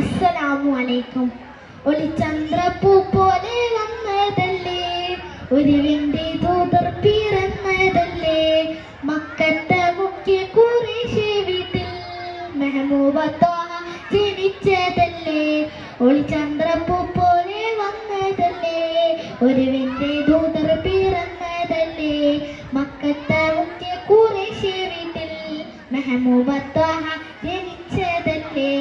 അസ്സലാമു അലൈക്കും. ഒളിചന്ദ്രപ്പൂ പോലെ വന്നതല്ലേ, ഒരുവിന്റെ ദൂതർ പിറന്നതല്ലേ, മക്കത്തെ മുഖ്യ ഖുറൈശി വീട്ടിൽ മെഹബൂബ ത്വാഹ ജനിച്ചതല്ലേ. ഒളിചന്ദ്രപ്പൂ പോലെ വന്നതല്ലേ, ഒരുവിന്റെ ദൂതർ പിറന്നതല്ലേ, മക്കത്തെ മുഖ്യ ഖുറൈശി വീട്ടിൽ മെഹബൂബ ത്വാഹ ജനിച്ചതല്ലേ.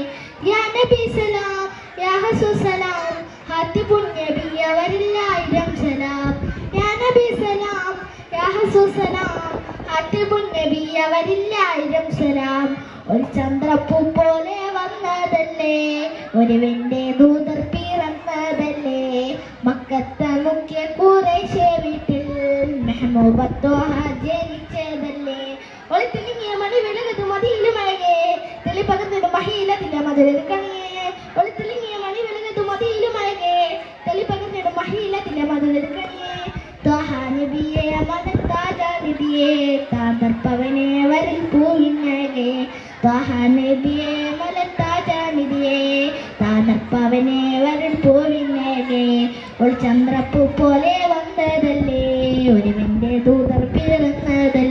യാ നബി സലാം, യാ ഹസൂർ സലാം, ഹാത്തിബുൻ നബി അവരിലായിരം സലാം. യാ നബി സലാം, യാ ഹസൂർ സലാം, ഹാത്തിബുൻ നബി അവരിലായിരം സലാം. ഒരു ചന്ദ്രപ്പൂ പോലെ വന്നതല്ലേ, ഒരുവന്റെ ദൂതർ പിറന്നതല്ലേ, മക്കത്തെ മുഖ്യ ഖുറൈശി വീട്ടിൽ മെഹബൂബ ത്വാഹ ജനിച്ചതല്ലേ. ഒളിത്തിളങ്ങിയ മണി വിളകത് മതിയിലും അഴകേ, തെളിപകർന്നിടും മഹീലത്തിന്റെ മധുരത് കണിയേ. ഒളിത്തിളങ്ങിയ മണി വിളകത് മതിയിലും അഴകേ, തെളിപകർന്നിടും മഹീലത്തിന്റെ മധുരത് കണിയേ. ത്വാഹ നബിയെ മദത്താജ നിധിയേ, താതർപ്പവനെ വരിൽ പൂവിനഴകേ. ത്വാഹ നബിയെ മദത്താജ നിധിയേ, താതർപ്പവനെ വരിൽ പൂവിനഴകേ. ഒരു ചന്ദ്രപ്പൂ പോലെ വന്നതല്ലേ, ഒരുവന്റെ ദൂതർ പിറന്നതല്ലേ,